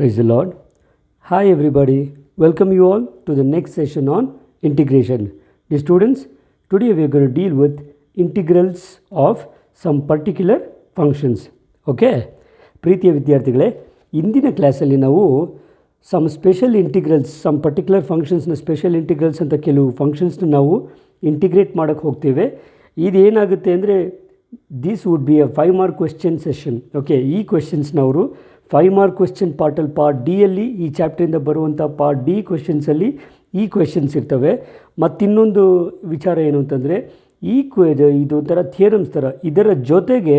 Praise the Lord. Hi everybody. Welcome you all to the next session on integration. Dear students, today we are going to deal with integrals of some particular functions. Okay? ಪ್ರೀತಿಯ ವಿದ್ಯಾರ್ಥಿಗಳೇ, ಇಂದಿನ ಕ್ಲಾಸಲ್ಲಿ ನಾವು some special integrals, some particular ಫಂಕ್ಷನ್ಸ್ನ special integrals ಅಂತ ಕೆಲವು ಫಂಕ್ಷನ್ಸ್ನ ನಾವು ಇಂಟಿಗ್ರೇಟ್ ಮಾಡೋಕ್ಕೆ ಹೋಗ್ತೇವೆ. ಇದೇನಾಗುತ್ತೆ ಅಂದರೆ this would be a 5 mark question session. Okay, ಈ ಕ್ವೆಶ್ಚನ್ಸ್ನವರು 5 ಮಾರ್ಕ್ ಕ್ವೆಶ್ಚನ್ ಪಾರ್ಟ್ ಡಿಯಲ್ಲಿ ಈ ಚಾಪ್ಟರಿಂದ ಬರುವಂಥ ಪಾರ್ಟ್ ಡಿ ಕ್ವೆಶ್ಚನ್ಸಲ್ಲಿ ಈ ಕ್ವೆಶ್ಚನ್ಸ್ ಇರ್ತವೆ. ಮತ್ತಿನ್ನೊಂದು ವಿಚಾರ ಏನು ಅಂತಂದರೆ ಇದು ಒಂಥರ ಥಿಯರಮ್ಸ್ ಥರ, ಇದರ ಜೊತೆಗೆ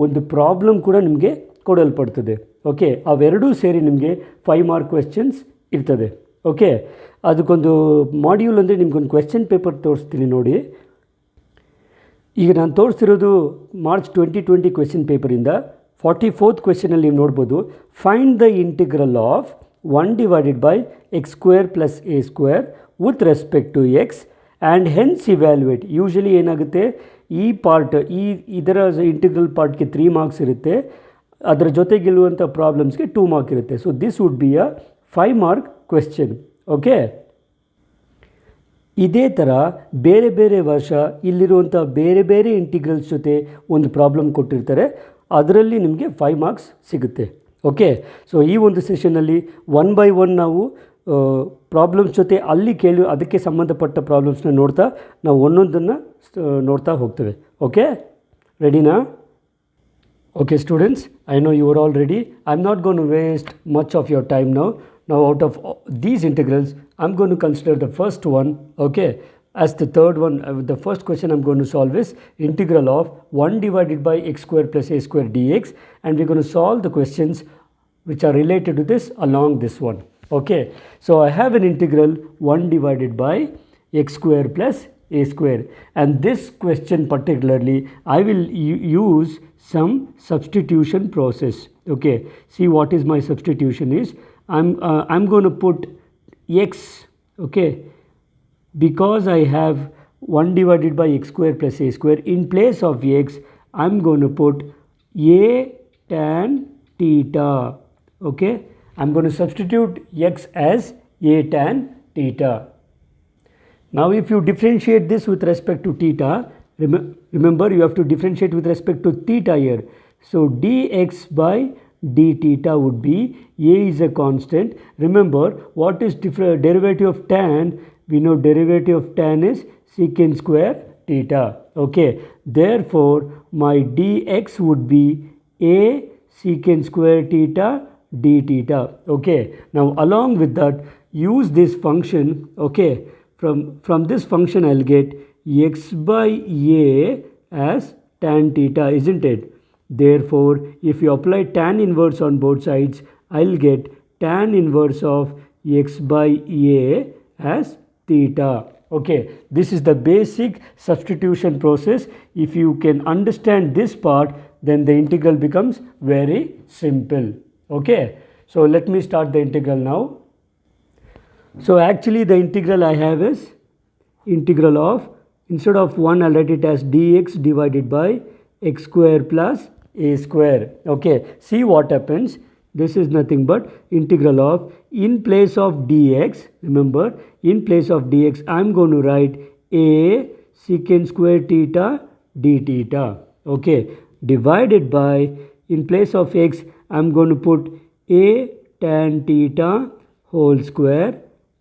ಒಂದು ಪ್ರಾಬ್ಲಮ್ ಕೂಡ ನಿಮಗೆ ಕೊಡಲ್ಪಡ್ತದೆ. ಓಕೆ, ಅವೆರಡೂ ಸೇರಿ ನಿಮಗೆ 5 ಮಾರ್ಕ್ ಕ್ವೆಶ್ಚನ್ಸ್ ಇರ್ತದೆ. ಓಕೆ, ಅದಕ್ಕೊಂದು ಮಾಡ್ಯೂಲ್ ಅಂದರೆ ನಿಮ್ಗೊಂದು ಕ್ವೆಶ್ಚನ್ ಪೇಪರ್ ತೋರಿಸ್ತೀನಿ ನೋಡಿ. ಈಗ ನಾನು ತೋರಿಸ್ತಿರೋದು ಮಾರ್ಚ್ 2020 ಕ್ವೆಶ್ಚನ್ ಪೇಪರಿಂದ 44th ಕ್ವೆಶ್ಚನಲ್ಲಿ ನೀವು ನೋಡ್ಬೋದು. Find the integral of 1 divided by x square plus a square with respect to x and hence evaluate. Usually ಏನಾಗುತ್ತೆ, ಈ ಪಾರ್ಟ್ ಇದರ ಇಂಟಿಗ್ರಲ್ ಪಾರ್ಟ್ಗೆ 3 ಮಾರ್ಕ್ಸ್ ಇರುತ್ತೆ, ಅದರ ಜೊತೆಗಿರುವಂಥ ಪ್ರಾಬ್ಲಮ್ಸ್ಗೆ 2 ಮಾರ್ಕ್ ಇರುತ್ತೆ. So this would be a 5 mark question. Okay, ಇದೇ ಥರ ಬೇರೆ ಬೇರೆ ವರ್ಷ ಇಲ್ಲಿರುವಂಥ ಬೇರೆ ಬೇರೆ ಇಂಟಿಗ್ರಲ್ಸ್ ಜೊತೆ ಒಂದು ಪ್ರಾಬ್ಲಮ್ ಕೊಟ್ಟಿರ್ತಾರೆ, ಅದರಲ್ಲಿ ನಿಮಗೆ 5 ಮಾರ್ಕ್ಸ್ ಸಿಗುತ್ತೆ. ಓಕೆ, ಸೊ ಈ ಒಂದು ಸೆಷನ್ನಲ್ಲಿ 1 by 1 ನಾವು ಪ್ರಾಬ್ಲಮ್ಸ್ ಜೊತೆ ಅಲ್ಲಿ ಅದಕ್ಕೆ ಸಂಬಂಧಪಟ್ಟ ಪ್ರಾಬ್ಲಮ್ಸ್ನ ನೋಡ್ತಾ ನಾವು ಒಂದೊಂದನ್ನು ನೋಡ್ತಾ ಹೋಗ್ತೇವೆ. ಓಕೆ, ರೆಡಿನಾ? Okay students, I know you are all ready. I'm not going to waste much of your time now. Now out of these integrals, I'm going to consider the first one, okay, as the third one. The first question I'm going to solve is integral of 1 divided by x square plus a square dx, and we're going to solve the questions which are related to this along this one. Okay, so I have an integral 1 divided by x square plus a square, and this question particularly I will use some substitution process. Okay, see what is my substitution is. I'm going to put x, okay, because I have 1 divided by x square plus a square. In place of x, I'm going to put a tan theta. Okay, I'm going to substitute x as a tan theta. Now if you differentiate this with respect to theta, remember you have to differentiate with respect to theta here. So dx by d theta would be, a is a constant. Remember what is derivative of tan? We know derivative of tan is secant square theta. Okay, therefore my dx would be a secant square theta d theta. Okay, now along with that use this function. Okay, from this function I'll get x by a as tan theta, isn't it? Therefore if you apply tan inverse on both sides, I'll get tan inverse of x by a as theta. Okay, this is the basic substitution process. If you can understand this part, then the integral becomes very simple. Okay, so let me start the integral now. So actually the integral I have is integral of, instead of 1 I'll write it as dx divided by x square plus a square. Okay, see what happens. This is nothing but integral of, in place of dx, remember in place of dx I'm going to write a secant square theta d theta. Okay, divided by, in place of x I'm going to put a tan theta whole square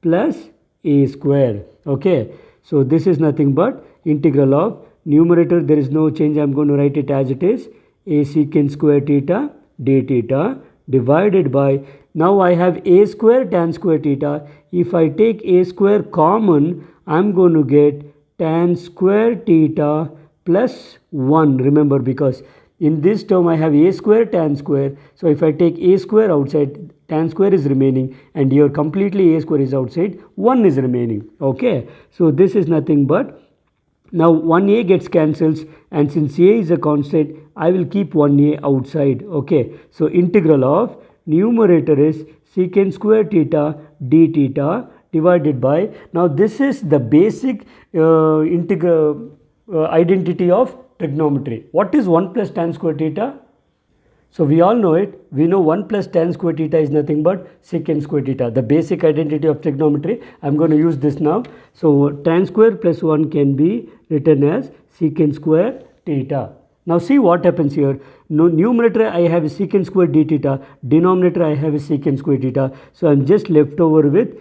plus a square. Okay, so this is nothing but integral of, numerator there is no change, I'm going to write it as it is, a secant square theta d theta, divided by, now I have a square tan square theta. If I take a square common, I'm going to get tan square theta plus 1. Remember, because in this term I have a square tan square, so if I take a square outside, tan square is remaining, and here completely a square is outside, 1 is remaining. Okay, so this is nothing but, now 1a gets cancels, and since a is a constant I will keep 1a outside. Okay, so integral of, numerator is secant square theta d theta divided by, now this is the basic identity of trigonometry. What is 1 plus tan square theta? So we all know it. We know 1 plus tan square theta is nothing but secant square theta. The basic identity of trigonometry. I'm going to use this now. So tan square plus 1 can be written as secant square theta. Now see what happens here. No, numerator I have a secant square d theta. Denominator I have a secant square theta. So I'm just left over with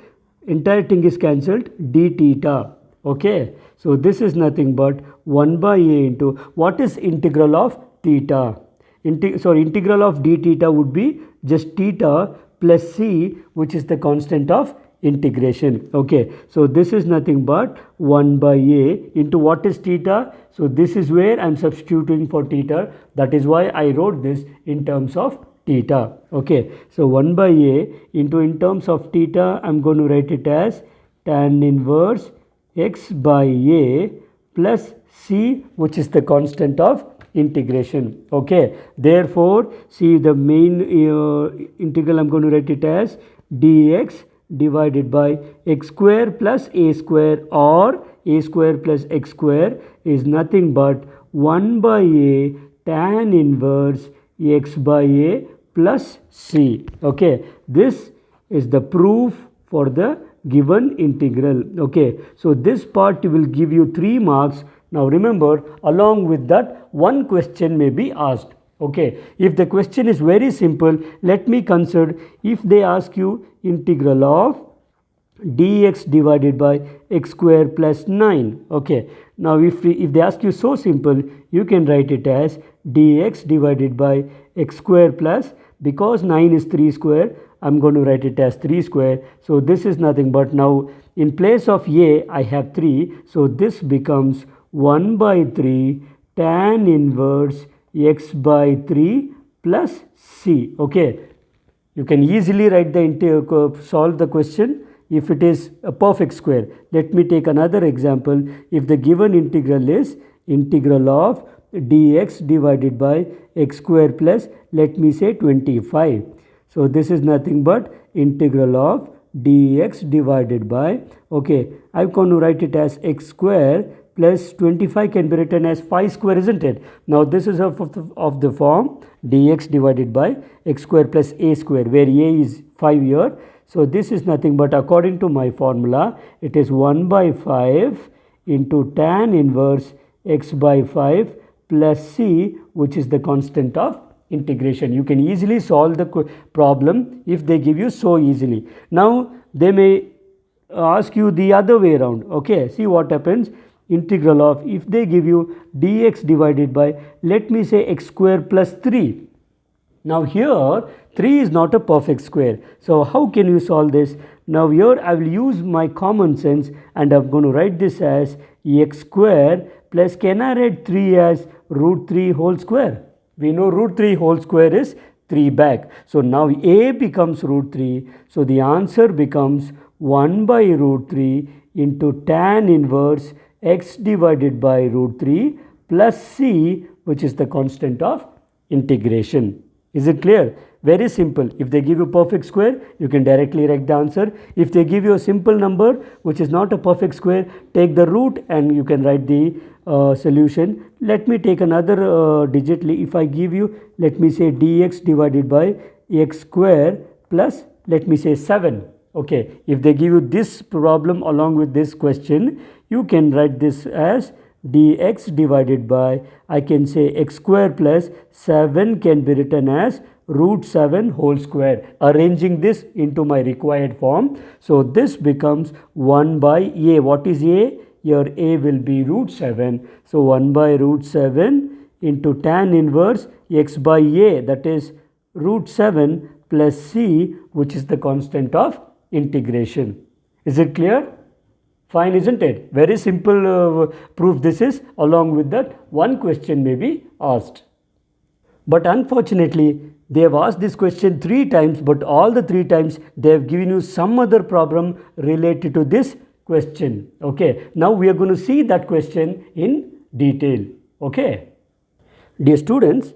entire thing is cancelled d theta. Okay. So this is nothing but 1 by a into what is integral of theta? Integral of d theta would be just theta plus c, which is the constant of integration. Okay, so this is nothing but 1 by a into what is theta? So this is where I am substituting for theta. That is why I wrote this in terms of theta. Okay, so 1 by a into in terms of theta, I am going to write it as tan inverse x by a plus c, which is the constant of integration. Okay, therefore see the main integral I'm going to write it as dx divided by x square plus a square, or a square plus x square is nothing but 1 by a tan inverse x by a plus c. Okay, this is the proof for the given integral. Okay, so this part will give you 3 marks. Now remember, along with that, one question may be asked. Okay, if the question is very simple, let me consider if they ask you integral of dx divided by x square plus 9. Okay, now if they ask you so simple, you can write it as dx divided by x square plus, because 9 is 3 square, I'm going to write it as 3 square. So this is nothing but, now in place of a I have 3, so this becomes 1 by 3 tan inverse x by 3 plus c. Okay, you can easily write the solve the question if it is a perfect square. Let me take another example. If the given integral is integral of dx divided by x square plus, let me say 25. So this is nothing but integral of dx divided by, okay, I'm going to write it as x square plus 25 can be written as 5 square, isn't it? Now this is of the form dx divided by x square plus a square, where a is 5 here. So this is nothing but, according to my formula, it is 1 by 5 into tan inverse x by 5 plus c, which is the constant of integration. You can easily solve the problem if they give you so easily. Now they may ask you the other way around. Okay, see what happens. Integral of, if they give you dx divided by, let me say x square plus 3. Now here 3 is not a perfect square. So how can you solve this? Now here I will use my common sense and I'm going to write this as x square plus, can I write 3 as root 3 whole square? We know root 3 whole square is 3 back. So now a becomes root 3. So the answer becomes 1 by root 3 into tan inverse x divided by root 3 plus c, which is the constant of integration. Is it clear? Very simple. If they give you perfect square, you can directly write the answer. If they give you a simple number which is not a perfect square, take the root and you can write the solution. Let me take another digit. If I give you, let me say dx divided by x square plus, let me say 7. Okay, if they give you this problem along with this question, you can write this as dx divided by, I can say x square plus 7 can be written as root 7 whole square, arranging this into my required form. So this becomes 1 by a. What is a? Here a will be root 7. So 1 by root 7 into tan inverse x by a, that is root 7 plus c, which is the constant of integration. Is it clear? Fine, isn't it? Very simple proof this is. Along with that, one question may be asked. But unfortunately, they have asked this question 3 times, but all the 3 times they have given you some other problem related to this question. Okay, now we are going to see that question in detail. Okay, dear students,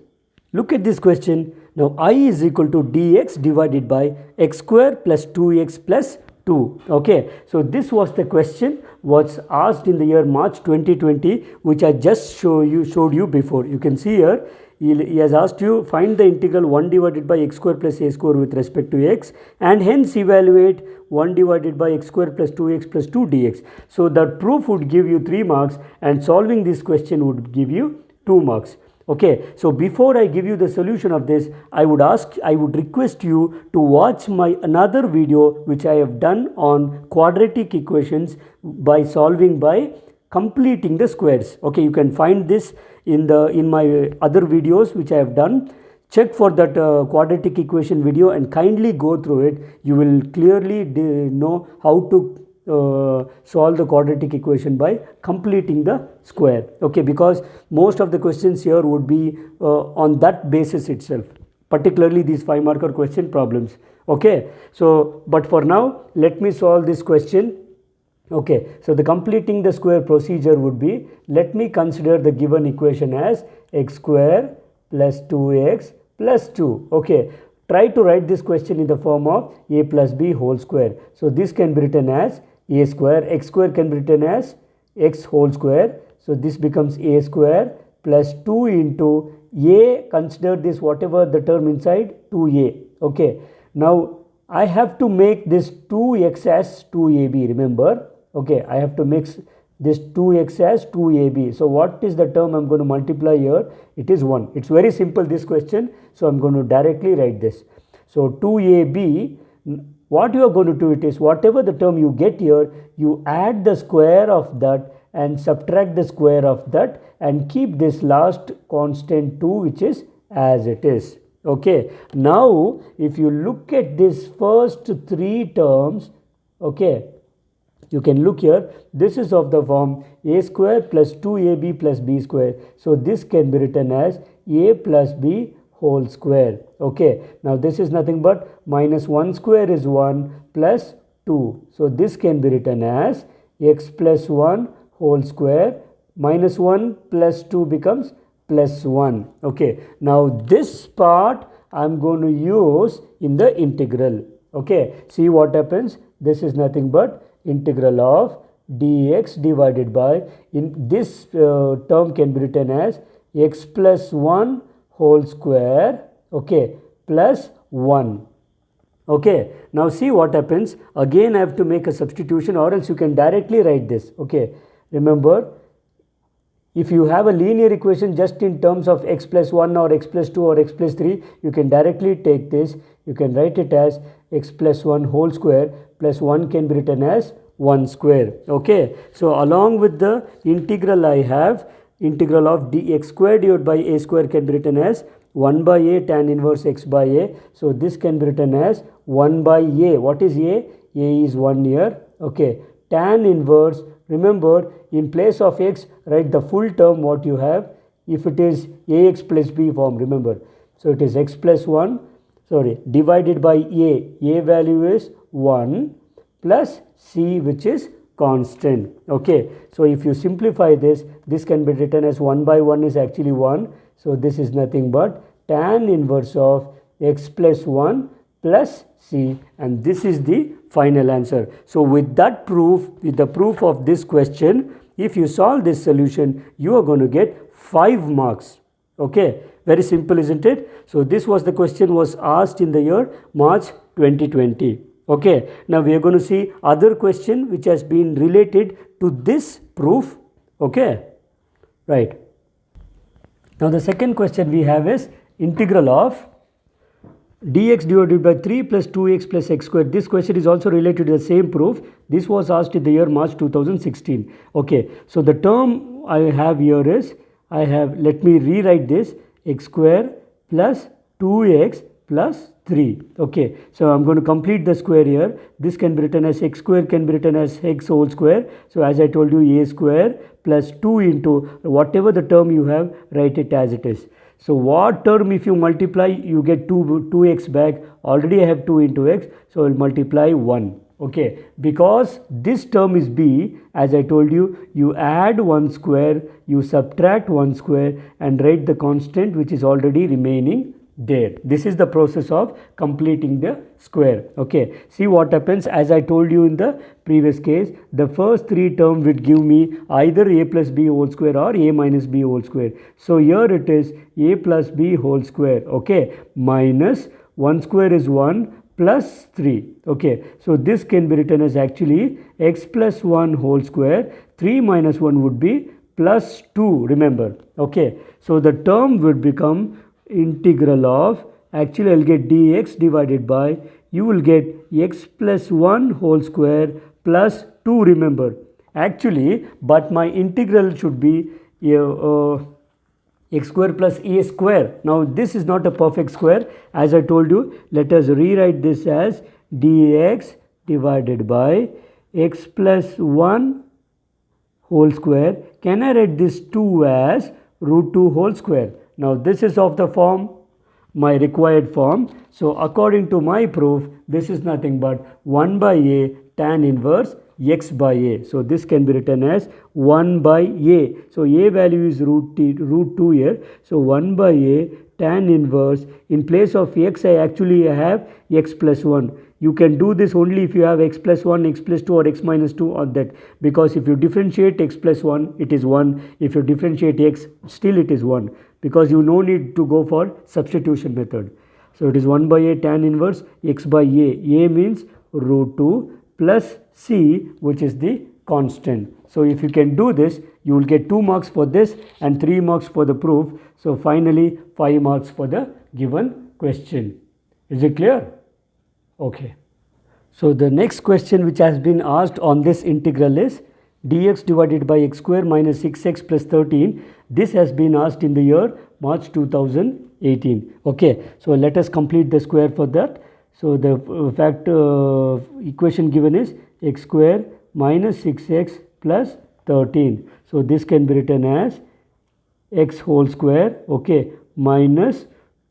look at this question. Now I is equal to dx divided by x square plus 2x plus 2. Okay, so this was the question was asked in the year March 2020, which I just showed you before. You can see here he has asked you find the integral 1 divided by x square plus a square with respect to x, and hence evaluate 1 divided by x square plus 2x plus 2 dx. So that proof would give you 3 marks and solving this question would give you 2 marks. Okay, so before I give you the solution of this, I would request you to watch my another video which I have done on quadratic equations by solving by completing the squares. Okay, you can find this in my other videos which I have done. Check for that quadratic equation video and kindly go through it. You will clearly know how to solve the quadratic equation by completing the square. Okay, because most of the questions here would be on that basis itself, particularly these 5 marker question problems. Okay, so but for now let me solve this question. Okay, so the completing the square procedure would be, let me consider the given equation as x square plus 2x plus 2. Okay, try to write this question in the form of a plus b whole square. So this can be written as a square, x square can be written as x whole square. So this becomes a square plus 2 into a, consider this whatever the term inside 2a. Okay, now I have to make this 2x as 2ab, remember. Okay, I have to mix this 2x as 2ab. So what is the term I'm going to multiply here? It is 1. It's very simple, this question. So I'm going to directly write this. So 2ab, what you are going to do it is, whatever the term you get here, you add the square of that and subtract the square of that and keep this last constant 2 which is as it is. Okay, now if you look at this first 3 terms, okay, you can look here, this is of the form a square plus 2ab plus b square. So this can be written as a plus b whole square. Okay, now this is nothing but minus 1 square is 1 plus 2. So this can be written as x plus 1 whole square, minus 1 plus 2 becomes plus 1. Okay, now this part I'm going to use in the integral. Okay, see what happens. This is nothing but integral of dx divided by, in this term can be written as x plus 1 whole square, okay, plus 1. Okay, now see what happens. Again I have to make a substitution, or else you can directly write this. Okay, remember, if you have a linear equation just in terms of x plus 1 or x plus 2 or x plus 3, you can directly take this. You can write it as x plus 1 whole square plus 1 can be written as 1 square. Okay, so along with the integral I have integral of dx square divided by a square can be written as 1 by a tan inverse x by a. So this can be written as 1 by a. What is a? A is 1 here. Okay, tan inverse, remember in place of x write the full term what you have. If it is ax plus b form, remember, so it is x plus 1, sorry, divided by a value is 1 plus c which is constant. Okay, so if you simplify this, this can be written as 1 by 1 is actually 1. So this is nothing but tan inverse of x plus 1 plus c, and this is the final answer. So with that proof, with the proof of this question, if you solve this solution, you are going to get 5 marks. Okay, very simple, isn't it? So this was the question was asked in the year March 2020. Okay, now we are going to see other question which has been related to this proof. Okay, right. Now the second question we have is integral of dx divided by 3 plus 2x plus x square. This question is also related to the same proof. This was asked in the year March 2016. Okay, so the term I have here is, let me rewrite this, x square plus 2x plus 3. Okay, so I'm going to complete the square here. This can be written as x square can be written as x whole square. So as I told you, a square plus 2 into whatever the term you have, write it as it is. So what term if you multiply, you get 2x back. Already I have 2 into x, so I will multiply 1. Okay, because this term is b, as I told you, you add 1 square, you subtract 1 square and write the constant which is already remaining there. This is the process of completing the square. Okay, see what happens. As I told you in the previous case, the first three term would give me either a plus b whole square or a minus b whole square. So here it is a plus b whole square, okay, minus 1 square is 1 plus 3. Okay, so this can be written as actually x plus 1 whole square. 3 minus 1 would be plus 2, remember. Okay, so the term would become integral of, actually I'll get dx divided by, you will get x plus 1 whole square plus 2, remember. Actually, but my integral should be x square plus a square. Now this is not a perfect square. As I told you, let us rewrite this as dx divided by x plus 1 whole square. Can I write this 2 as root 2 whole square? Now this is of the form, my required form. So according to my proof, this is nothing but 1 by a tan inverse x by a. So this can be written as 1 by a. So a value is root 2 here. So 1 by a tan inverse, in place of x I actually have x plus 1. You can do this only if you have x plus 1, x plus 2 or x minus 2 on that, because if you differentiate x plus 1 it is 1, if you differentiate x still it is 1, because you no need to go for substitution method. So it is 1 by a tan inverse x by a means root 2 plus c, which is the constant. So if you can do this, you will get 2 marks for this and 3 marks for the proof. So finally 5 marks for the given question. Is it clear? Okay. So the next question which has been asked on this integral is dx divided by x square minus 6x plus 13. This has been asked in the year March 2018. Okay. So let us complete the square for that. So the equation given is x square minus 6x plus 13. So this can be written as x whole square, okay, minus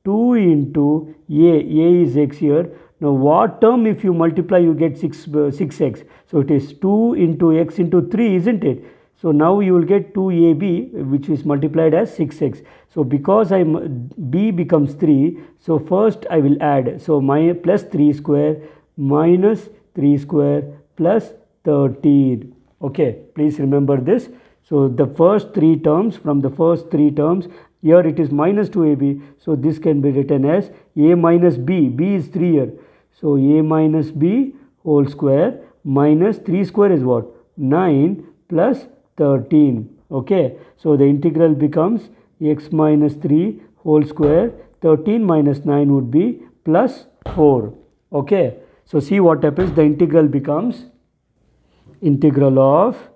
2 into a is x here. Now what term if you multiply you get 6x. So it is 2 into x into 3, isn't it? So now you will get 2ab, which is multiplied as 6x. So because b becomes 3, so first I will add. So my plus 3 square minus 3 square plus 13. Okay, please remember this. So the first 3 terms, from the first 3 terms, here it is minus 2ab. So this can be written as a minus b. b is 3 here. So a minus b whole square minus 3 square is what? 9 plus 13. Okay. So the integral becomes x minus 3 whole square. 13 minus 9 would be plus 4. Okay. So see what happens. The integral becomes integral of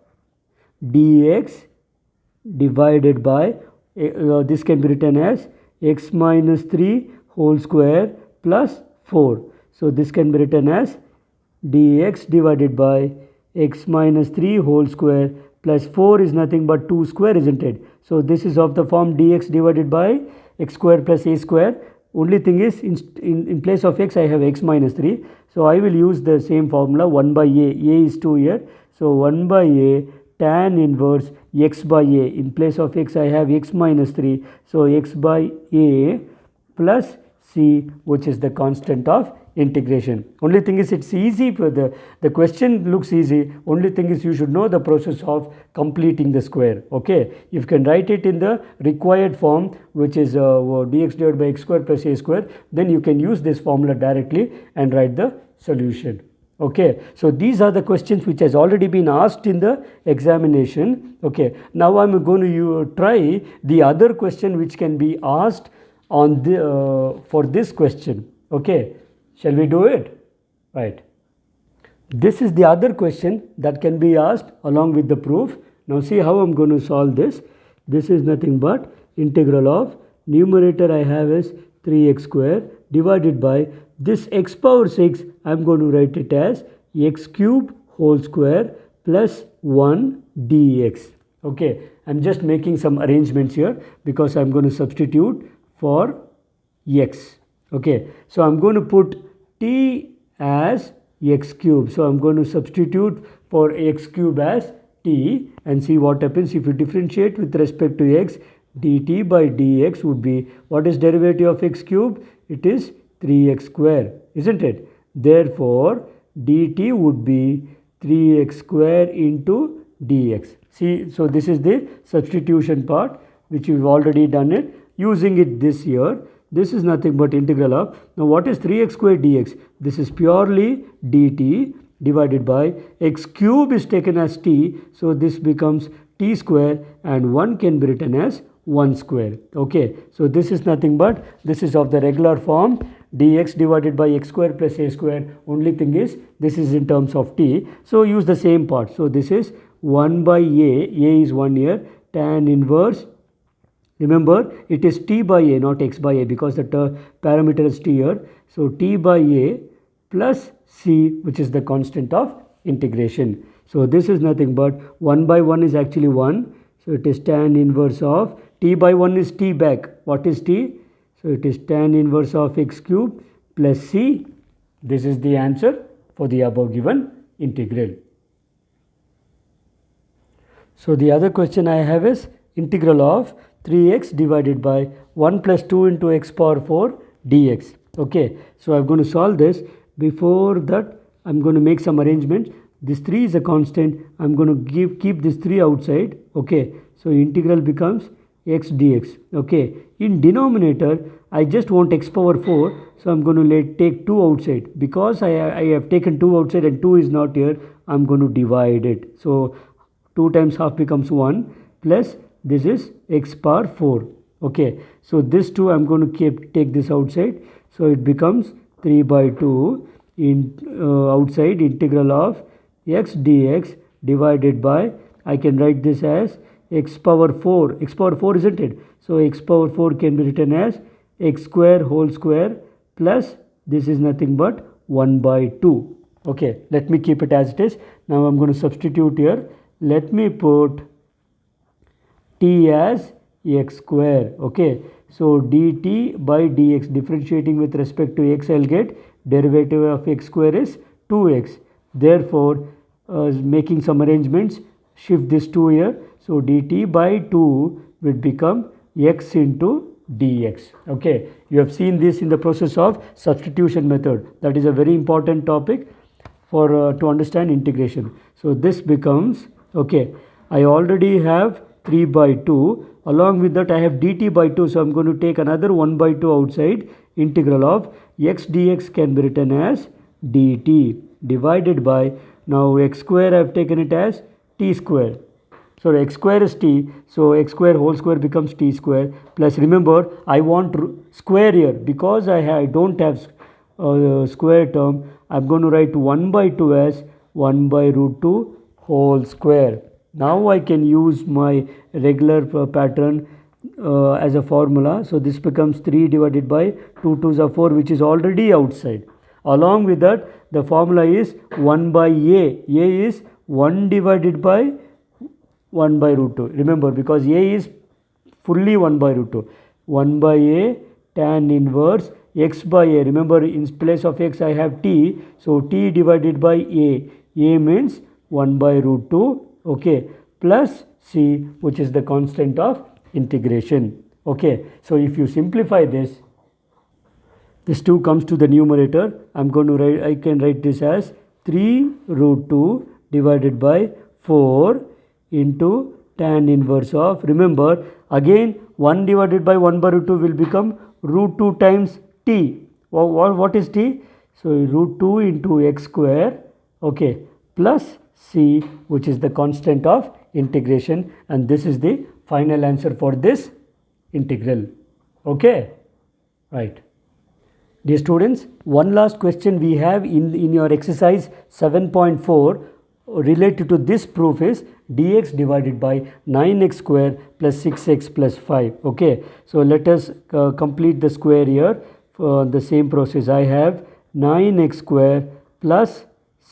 dx divided by this can be written as x minus 3 whole square plus 4. So this can be written as dx divided by x minus 3 whole square plus 4 is nothing but 2 square, isn't it? So this is of the form dx divided by x square plus a square. Only thing is in place of x I have x minus 3. So I will use the same formula, 1 by a is 2 here. So 1 by a tan inverse x by a. In place of x I have x minus 3. So x by a plus c, which is the constant of integration. Only thing is it's easy, for the question looks easy. Only thing is you should know the process of completing the square. Okay, you can write it in the required form, which is dx divided by x square plus a square. Then you can use this formula directly and write the solution. Okay, so these are the questions which has already been asked in the examination. Okay, now I'm going to try the other question which can be asked on the for this question. Okay, shall we do it? Right. This is the other question that can be asked along with the proof. Now see how I'm going to solve this. This is nothing but integral of numerator I have is 3x square divided by this x power 6. I'm going to write it as x cube whole square plus 1 dx. Okay, I'm just making some arrangements here because I'm going to substitute for x. Okay, so I'm going to put t as x cube. So I'm going to substitute for x cube as t and see what happens. If you differentiate with respect to x, dt by dx would be, what is derivative of x cube? It is 3x square, isn't it? Therefore, dt would be 3x square into dx. See, so this is the substitution part which we've already done it. Using it this year, this is nothing but integral of, now what is 3x square dx? This is purely dt divided by x cube is taken as t, so this becomes t square and 1 can be written as 1 square. Okay, so this is nothing but, this is of the regular form, dx divided by x square plus a square. Only thing is, this is in terms of t, so use the same part. So this is 1 by a is 1 here, tan inverse, remember it is t by a not x by a because the parameter is t here. So t by a plus c, which is the constant of integration. So this is nothing but 1 by 1 is actually 1. So it is tan inverse of, t by 1 is t back. What is t? So it is tan inverse of x cube plus c. This is the answer for the above given integral. So the other question I have is integral of 3x divided by 1 plus 2 into x power 4 dx. Okay, so I'm going to solve this. Before that, I'm going to make some arrangements. This 3 is a constant. I'm going to keep this 3 outside. Okay, so integral becomes x dx. Okay, in denominator, I just want x power 4. So I'm going to take 2 outside. Because I have taken 2 outside and 2 is not here, I'm going to divide it. So 2 times half becomes 1 plus this is x power 4. Okay, so this 2 I'm going to take this outside. So it becomes 3 by 2 in outside integral of x dx divided by, I can write this as x power 4. X power 4, isn't it? So x power 4 can be written as x square whole square plus this is nothing but 1 by 2. Okay, let me keep it as it is. Now I'm going to substitute here. Let me put t as x square. Okay, so dt by dx, differentiating with respect to x, I'll get derivative of x square is 2x. Therefore, making some arrangements, shift this 2 here. So dt by 2 will become x into dx. Okay, you have seen this in the process of substitution method. That is a very important topic for to understand integration. So this becomes, okay, I already have 3 by 2. Along with that I have dt by 2. So I'm going to take another 1 by 2 outside. Integral of x dx can be written as dt divided by, now x square I have taken it as t square. So x square is t. So x square whole square becomes t square plus, remember I want square here because I don't have square term. I'm going to write 1 by 2 as 1 by root 2 whole square. Now I can use my regular pattern as a formula. So this becomes 3 divided by 2 2s are 4, which is already outside. Along with that, the formula is 1 by a. A is 1 divided by 1 by root 2. Remember, because a is fully 1 by root 2. 1 by a tan inverse x by a. Remember, in place of x I have t. So t divided by a. A means 1 by root 2. Okay, plus c, which is the constant of integration. Okay, so if you simplify this 2 comes to the numerator. I'm going to write, I can write this as 3 root 2 divided by 4 into tan inverse of, remember again 1 divided by 1 by root 2 will become root 2 times t. What is t? So root 2 into x square, okay, plus c, which is the constant of integration, and this is the final answer for this integral. Okay, right. Dear students, one last question we have in your exercise 7.4 related to this proof is dx divided by 9x square plus 6x plus 5. Okay, so let us complete the square here. For the same process, I have 9x square plus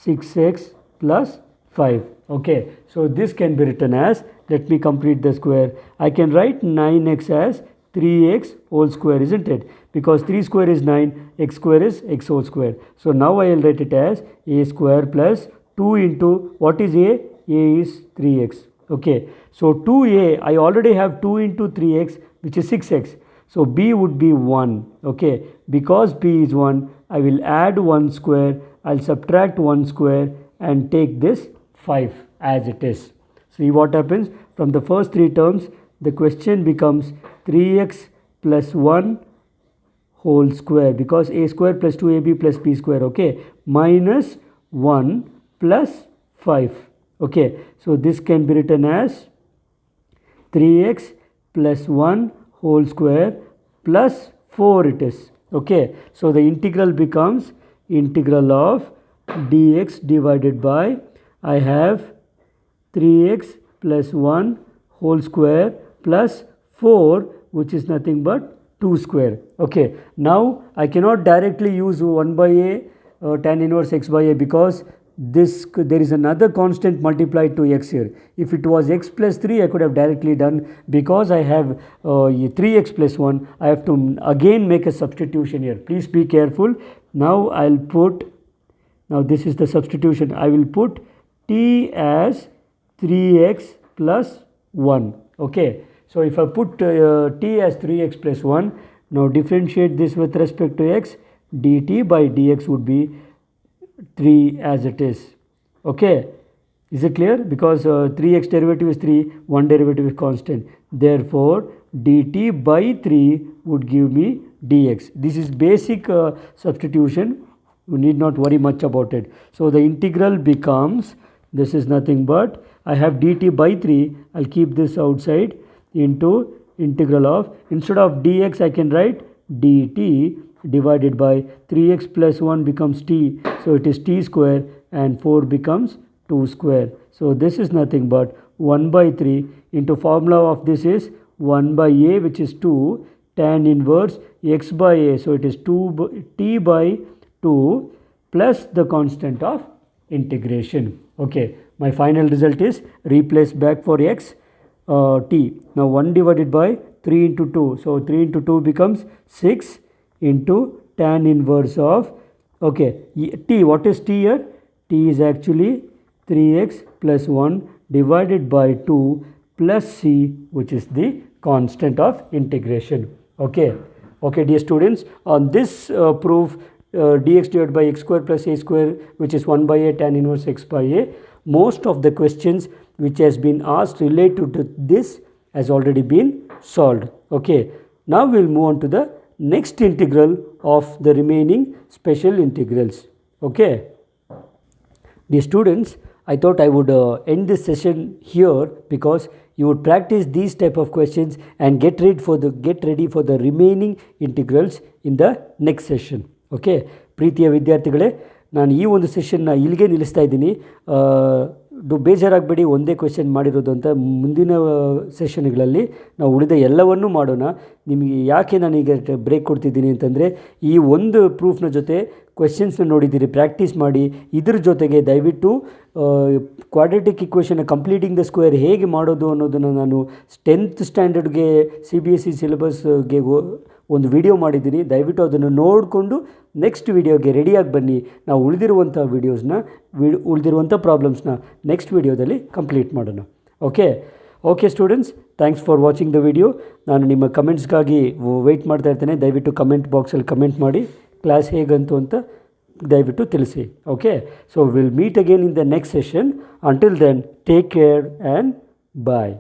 6x plus 5. Okay, so this can be written as, let me complete the square. I can write 9x as 3x whole square, isn't it? Because 3 square is 9, x square is x whole square. So now I will write it as a square plus 2 into, what is a? A is 3x. Okay, so 2a, I already have 2 into 3x, which is 6x. So b would be 1. Okay, because b is 1, I will add 1 square, I'll subtract 1 square and take this 5 as it is. See what happens? From the first three terms, the question becomes 3x plus 1 whole square, because a square plus 2ab plus b square, okay, minus 1 plus 5. Okay, so this can be written as 3x plus 1 whole square plus 4 it is. Okay, so the integral becomes integral of dx divided by, I have 3x plus 1 whole square plus 4, which is nothing but 2 square. Okay, now I cannot directly use 1 by a tan inverse x by a, because there is another constant multiplied to x here. If it was x plus 3, I could have directly done. Because I have 3x plus 1, I have to again make a substitution here. Please be careful. Now I'll put, now this is the substitution. I will put t as 3x plus 1. Okay, so if I put t as 3x plus 1, now differentiate this with respect to x, dt by dx would be 3 as it is. Okay, is it clear? Because 3x derivative is 3, 1 derivative is constant. Therefore, dt by 3 would give me dx. This is basic substitution. You need not worry much about it. So the integral becomes, this is nothing but, I have dt by 3, I'll keep this outside, into integral of, instead of dx I can write dt divided by 3x plus 1 becomes t, so it is t square, and 4 becomes 2 square. So this is nothing but 1 by 3 into formula of this is 1 by a, which is 2, tan inverse x by a, so it is t by 2 plus the constant of integration. Okay, my final result is, replace back for x t. Now 1 divided by 3 into 2, so 3 into 2 becomes 6 into tan inverse of, okay, t, what is t here? T is actually 3x plus 1 divided by 2 plus c, which is the constant of integration. Okay, okay dear students, on this proof dx divided by x square plus a square, which is 1 by a tan inverse x by a, most of the questions which has been asked related to this has already been solved. Okay, now we'll move on to the next integral of the remaining special integrals. Okay, dear students, I thought I would end this session here, because you would practice these type of questions and get ready for the remaining integrals in the next session. Okay, ಪ್ರೀತಿಯ ವಿದ್ಯಾರ್ಥಿಗಳೇ, ನಾನು ಈ ಒಂದು ಸೆಷನ್ನ ಇಲ್ಲಿಗೆ ನಿಲ್ಲಿಸ್ತಾ ಇದ್ದೀನಿ. ಬೇಜಾರಾಗಬೇಡಿ, ಒಂದೇ question ಮಾಡಿರೋದು ಅಂತ. ಮುಂದಿನ ಸೆಷನ್ಗಳಲ್ಲಿ ನಾವು ಉಳಿದ ಎಲ್ಲವನ್ನೂ ಮಾಡೋಣ. ನಿಮಗೆ ಯಾಕೆ ನಾನೀಗ ಬ್ರೇಕ್ ಕೊಡ್ತಿದ್ದೀನಿ ಅಂತಂದರೆ, ಈ ಒಂದು ಪ್ರೂಫ್ನ ಜೊತೆ ಕ್ವೆಶ್ಚನ್ಸ್ನ ನೋಡಿದ್ದೀರಿ, ಪ್ರಾಕ್ಟೀಸ್ ಮಾಡಿ. ಇದ್ರ ಜೊತೆಗೆ ದಯವಿಟ್ಟು quadratic equation completing the square ಹೇಗೆ ಮಾಡೋದು ಅನ್ನೋದನ್ನು ನಾನು 10th ಸ್ಟ್ಯಾಂಡರ್ಡ್ಗೆ CBSE ಸಿಲೆಬಸ್ಗೆ ಒಂದು ವಿಡಿಯೋ ಮಾಡಿದ್ದೀನಿ. ದಯವಿಟ್ಟು ಅದನ್ನು ನೋಡಿಕೊಂಡು ನೆಕ್ಸ್ಟ್ ವಿಡಿಯೋಗೆ ರೆಡಿಯಾಗಿ ಬನ್ನಿ. ನಾವು ಉಳಿದಿರುವಂಥ ಪ್ರಾಬ್ಲಮ್ಸ್ನ ನೆಕ್ಸ್ಟ್ ವಿಡಿಯೋದಲ್ಲಿ ಕಂಪ್ಲೀಟ್ ಮಾಡೋಣ. Okay students, thanks for watching the video. ನಾನು ನಿಮ್ಮ ಕಮೆಂಟ್ಸ್ಗಾಗಿ ವೆಯ್ಟ್ ಮಾಡ್ತಾ ಇರ್ತೇನೆ. ದಯವಿಟ್ಟು ಕಮೆಂಟ್ ಬಾಕ್ಸಲ್ಲಿ ಕಮೆಂಟ್ ಮಾಡಿ, ಕ್ಲಾಸ್ ಹೇಗಂತು ಅಂತ ದಯವಿಟ್ಟು ತಿಳಿಸಿ. Okay, so will meet again in the next session. Until then, take care and bye.